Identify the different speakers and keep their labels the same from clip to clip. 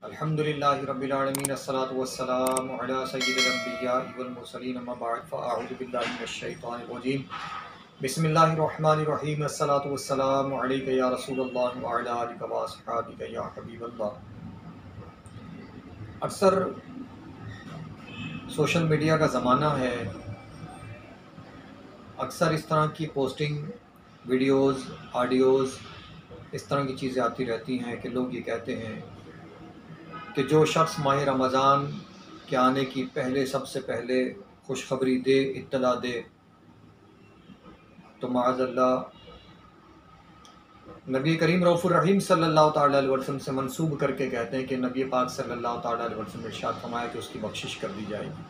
Speaker 1: الحمدللہ رب العالمین الصلاۃ والسلام علی سید الانبیاء والمرسلین اما بعد فاعوذ باللہ من الشیطان الرجیم بسم اللہ الرحمن الرحیم الصلاۃ والسلام علیک یا رسول اللہ وعلی آلک واصحابک یا حبیب اللہ۔ اکثر سوشل میڈیا کا زمانہ ہے، اکثر اس طرح کی پوسٹنگ ویڈیوز آڈیوز اس طرح کی چیزیں آتی رہتی ہیں کہ لوگ یہ کہتے ہیں کہ جو شخص ماہ رمضان کے آنے کی سب سے پہلے خوشخبری دے، اطلاع دے، تو معاذ اللہ نبی کریم رؤوف الرحیم صلی اللہ تعالیٰ علیہ وسلم سے منسوب کر کے کہتے ہیں کہ نبی پاک صلی اللہ تعالیٰ علیہ وسلم نے ارشاد فرمایا کہ اس کی بخشش کر دی جائے گی۔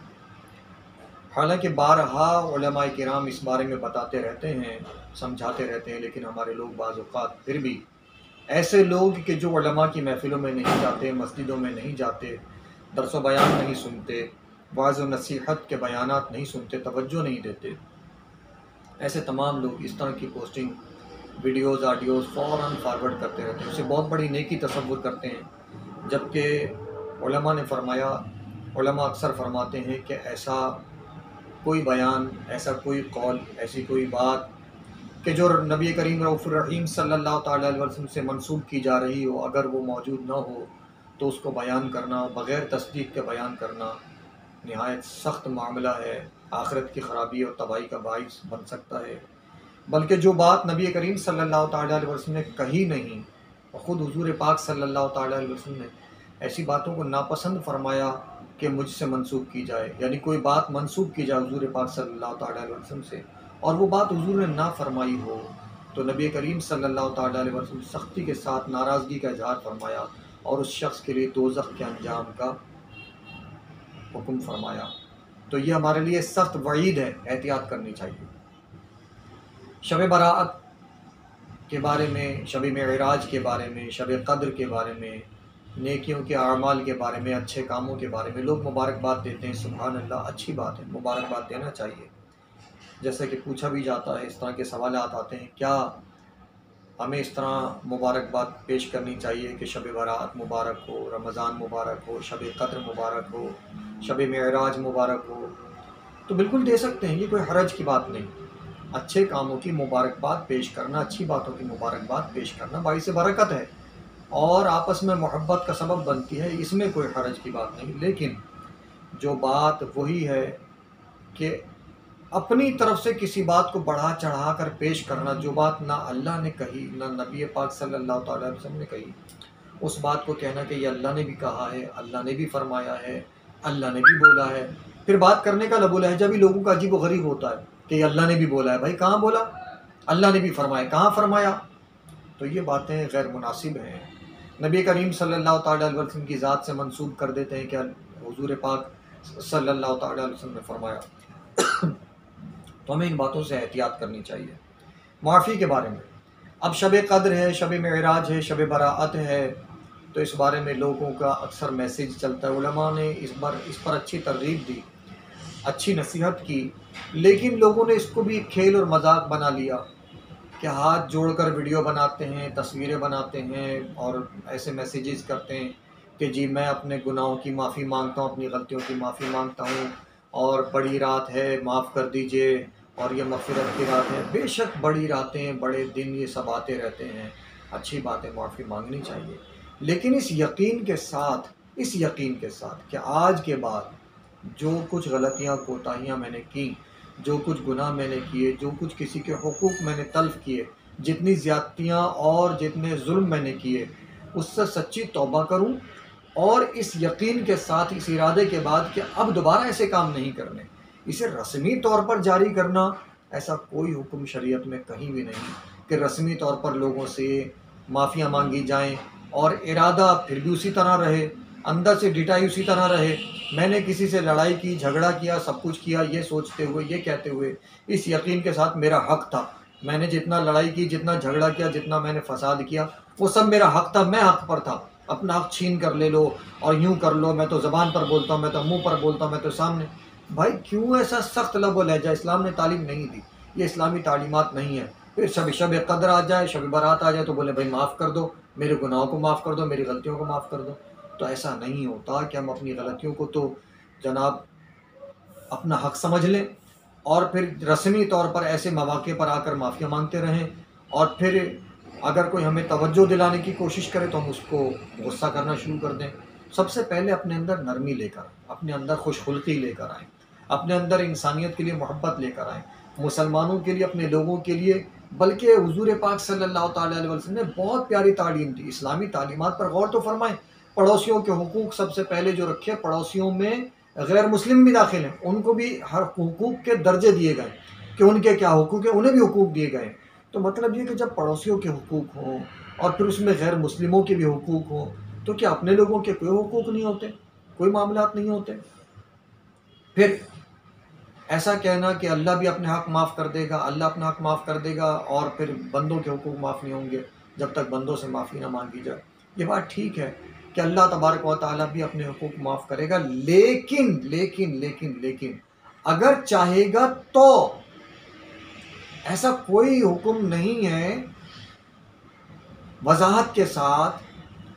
Speaker 1: حالانکہ بارہا علماء کرام اس بارے میں بتاتے رہتے ہیں، سمجھاتے رہتے ہیں، لیکن ہمارے لوگ بعض اوقات پھر بھی ایسے لوگ کہ جو علماء کی محفلوں میں نہیں جاتے، مسجدوں میں نہیں جاتے، درس و بیان نہیں سنتے، واعظ و نصیحت کے بیانات نہیں سنتے، توجہ نہیں دیتے، ایسے تمام لوگ اس طرح کی پوسٹنگ ویڈیوز آڈیوز فوراً فارورڈ کرتے رہتے ہیں، اسے بہت بڑی نیکی تصور کرتے ہیں، جبکہ علماء نے فرمایا، علماء اکثر فرماتے ہیں کہ ایسا کوئی بیان، ایسا کوئی قول، ایسی کوئی بات کہ جو نبی کریم رؤوف الرحیم صلی اللہ تعالیٰ علیہ وسلم سے منسوب کی جا رہی ہو، اگر وہ موجود نہ ہو تو اس کو بیان کرنا، بغیر تصدیق کے بیان کرنا نہایت سخت معاملہ ہے، آخرت کی خرابی اور تباہی کا باعث بن سکتا ہے۔ بلکہ جو بات نبی کریم صلی اللہ تعالیٰ علیہ وسلم نے کہی نہیں، خود حضور پاک صلی اللہ تعالیٰ علیہ وسلم نے ایسی باتوں کو ناپسند فرمایا کہ مجھ سے منسوب کی جائے، یعنی کوئی بات منسوب کی جائے حضور پاک صلی اللہ تعالیٰ علیہ وسلم سے اور وہ بات حضور نے نہ فرمائی ہو، تو نبی کریم صلی اللہ تعالیٰ علیہ وسلم سختی کے ساتھ ناراضگی کا اظہار فرمایا اور اس شخص کے لیے دوزخ کے انجام کا حکم فرمایا۔ تو یہ ہمارے لیے سخت وعید ہے، احتیاط کرنی چاہیے۔ شب برات کے بارے میں، شب معراج کے بارے میں، شب قدر کے بارے میں، نیکیوں کے اعمال کے بارے میں، اچھے کاموں کے بارے میں لوگ مبارکباد دیتے ہیں، سبحان اللہ، اچھی بات ہے، مبارکباد دینا چاہیے۔ جیسے کہ پوچھا بھی جاتا ہے، اس طرح کے سوالات آتے ہیں، کیا ہمیں اس طرح مبارکباد پیش کرنی چاہیے کہ شب برات مبارک ہو، رمضان مبارک ہو، شب قدر مبارک ہو، شب معراج مبارک ہو؟ تو بالکل دے سکتے ہیں، یہ کوئی حرج کی بات نہیں۔ اچھے کاموں کی مبارکباد پیش کرنا، اچھی باتوں کی مبارکباد پیش کرنا باعث برکت ہے اور آپس میں محبت کا سبب بنتی ہے، اس میں کوئی حرج کی بات نہیں۔ لیکن جو بات وہی ہے کہ اپنی طرف سے کسی بات کو بڑھا چڑھا کر پیش کرنا، جو بات نہ اللہ نے کہی، نہ نبی پاک صلی اللہ تعالیٰ علیہ وسلم نے کہی، اس بات کو کہنا کہ یہ اللہ نے بھی کہا ہے، اللہ نے بھی فرمایا ہے، اللہ نے بھی بولا ہے۔ پھر بات کرنے کا لب و لہجہ بھی لوگوں کا عجیب و غریب ہوتا ہے کہ یہ اللہ نے بھی بولا ہے۔ بھائی کہاں بولا؟ اللہ نے بھی فرمایا، کہاں فرمایا؟ تو یہ باتیں غیر مناسب ہیں۔ نبی کریم صلی اللہ تعالیٰ علیہ وسلم کی ذات سے منسوب کر دیتے ہیں کہ حضور پاک صلی اللہ تعالیٰ علیہ وسلم نے فرمایا۔ تو ہمیں ان باتوں سے احتیاط کرنی چاہیے۔ معافی کے بارے میں، اب شب قدر ہے، شب معراج ہے، شب براءت ہے، تو اس بارے میں لوگوں کا اکثر میسیج چلتا ہے۔ علماء نے اس پر اچھی ترغیب دی، اچھی نصیحت کی، لیکن لوگوں نے اس کو بھی کھیل اور مذاق بنا لیا کہ ہاتھ جوڑ کر ویڈیو بناتے ہیں، تصویریں بناتے ہیں اور ایسے میسیجز کرتے ہیں کہ جی میں اپنے گناہوں کی معافی مانگتا ہوں، اپنی غلطیوں کی معافی مانگتا ہوں، اور بڑی رات ہے معاف کر دیجئے، اور یہ مغفرت کی رات ہے۔ بے شک بڑی راتیں، بڑے دن یہ سب آتے رہتے ہیں، اچھی بات ہے، معافی مانگنی چاہیے، لیکن اس یقین کے ساتھ کہ آج کے بعد جو کچھ غلطیاں کوتاہیاں میں نے کی، جو کچھ گناہ میں نے کیے، جو کچھ کسی کے حقوق میں نے تلف کیے، جتنی زیادتیاں اور جتنے ظلم میں نے کیے، اس سے سچی توبہ کروں، اور اس یقین کے ساتھ، اس ارادے کے بعد کہ اب دوبارہ ایسے کام نہیں کرنے۔ اسے رسمی طور پر جاری کرنا، ایسا کوئی حکم شریعت میں کہیں بھی نہیں کہ رسمی طور پر لوگوں سے معافیاں مانگی جائیں اور ارادہ پھر بھی اسی طرح رہے، اندر سے ڈٹائی اسی طرح رہے۔ میں نے کسی سے لڑائی کی، جھگڑا کیا، سب کچھ کیا، یہ سوچتے ہوئے، یہ کہتے ہوئے، اس یقین کے ساتھ میرا حق تھا، میں نے جتنا لڑائی کی، جتنا جھگڑا کیا، جتنا میں نے فساد کیا، وہ سب میرا حق تھا، میں حق پر تھا، اپنا حق چھین کر لے لو اور یوں کر لو، میں تو زبان پر بولتا ہوں، میں تو منہ پر بولتا ہوں، میں تو سامنے۔ بھائی کیوں ایسا سخت لب و لہجہ؟ اسلام نے تعلیم نہیں دی، یہ اسلامی تعلیمات نہیں ہے۔ پھر شب قدر آ جائے، شب برات آ جائے تو بولے بھائی معاف کر دو، میرے گناہوں کو معاف کر دو، میری غلطیوں کو معاف کر دو۔ تو ایسا نہیں ہوتا کہ ہم اپنی غلطیوں کو تو جناب اپنا حق سمجھ لیں اور پھر رسمی طور پر ایسے مواقع پر آ کر معافی مانگتے رہیں، اور پھر اگر کوئی ہمیں توجہ دلانے کی کوشش کرے تو ہم اس کو غصہ کرنا شروع کر دیں۔ سب سے پہلے اپنے اندر نرمی لے کر، اپنے اندر خوش خلقی لے کر آئیں، اپنے اندر انسانیت کے لیے محبت لے کر آئیں، مسلمانوں کے لیے، اپنے لوگوں کے لیے۔ بلکہ حضور پاک صلی اللہ تعالیٰ علیہ وسلم نے بہت پیاری تعلیم دی، اسلامی تعلیمات پر غور تو فرمائیں۔ پڑوسیوں کے حقوق سب سے پہلے جو رکھے، پڑوسیوں میں غیر مسلم بھی داخل ہیں، ان کو بھی ہر حقوق کے درجے دیے گئے کہ ان کے کیا حقوق ہیں، انہیں بھی حقوق دیے گئے۔ تو مطلب یہ کہ جب پڑوسیوں کے حقوق ہوں اور پھر اس میں غیر مسلموں کے بھی حقوق ہوں، تو کیا اپنے لوگوں کے کوئی حقوق نہیں ہوتے، کوئی معاملات نہیں ہوتے؟ پھر ایسا کہنا کہ اللہ بھی اپنے حق معاف کر دے گا، اللہ اپنا حق معاف کر دے گا، اور پھر بندوں کے حقوق معاف نہیں ہوں گے جب تک بندوں سے معافی نہ مانگی جائے، یہ بات ٹھیک ہے کہ اللہ تبارک و تعالیٰ بھی اپنے حقوق معاف کرے گا، لیکن لیکن لیکن لیکن اگر چاہے گا تو۔ ایسا کوئی حکم نہیں ہے وضاحت کے ساتھ،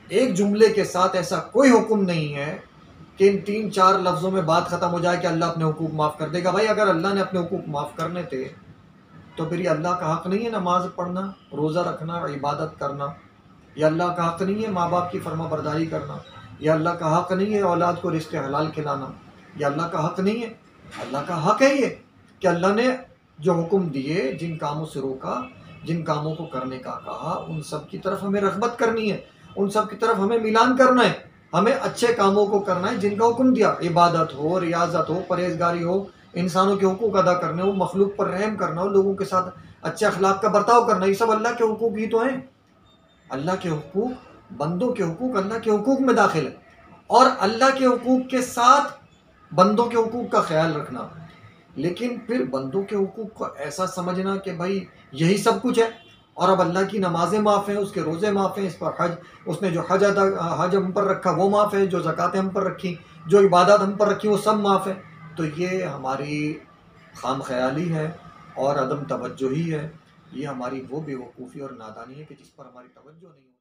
Speaker 1: ایک جملے کے ساتھ ایسا کوئی حکم نہیں ہے کہ ان 3-4 لفظوں میں بات ختم ہو جائے کہ اللہ اپنے حقوق معاف کر دے گا۔ بھائی اگر اللہ نے اپنے حقوق معاف کرنے تھے تو پھر یہ اللہ کا حق نہیں ہے نماز پڑھنا، روزہ رکھنا، عبادت کرنا؟ یہ اللہ کا حق نہیں ہے ماں باپ کی فرما برداری کرنا؟ یہ اللہ کا حق نہیں ہے اولاد کو رزق حلال کھلانا؟ یہ اللہ کا حق نہیں ہے؟ اللہ کا حق ہے یہ کہ اللہ نے جو حکم دیے، جن کاموں سے روکا، جن کاموں کو کرنے کا کہا، ان سب کی طرف ہمیں رغبت کرنی ہے، ان سب کی طرف ہمیں میلان کرنا ہے، ہمیں اچھے کاموں کو کرنا ہے جن کا حکم دیا، عبادت ہو، ریاضت ہو، پرہیزگاری ہو، انسانوں کے حقوق ادا کرنے ہو، مخلوق پر رحم کرنا ہو، لوگوں کے ساتھ اچھے اخلاق کا برتاؤ کرنا، یہ سب اللہ کے حقوق ہی تو ہیں۔ اللہ کے حقوق، بندوں کے حقوق اللہ کے حقوق میں داخل ہے، اور اللہ کے حقوق کے ساتھ بندوں کے حقوق کا خیال رکھنا۔ لیکن پھر بندوں کے حقوق کو ایسا سمجھنا کہ بھائی یہی سب کچھ ہے، اور اب اللہ کی نمازیں معاف ہیں، اس کے روزے معاف ہیں، اس پر حج، اس نے جو حج ہم پر رکھا وہ معاف ہے، جو زکوٰۃ ہم پر رکھی، جو عبادات ہم پر رکھی وہ سب معاف ہے۔ تو یہ ہماری خام خیالی ہے اور عدم توجہی ہے، یہ ہماری وہ بے وقوفی اور نادانی ہے کہ جس پر ہماری توجہ نہیں ہوتی۔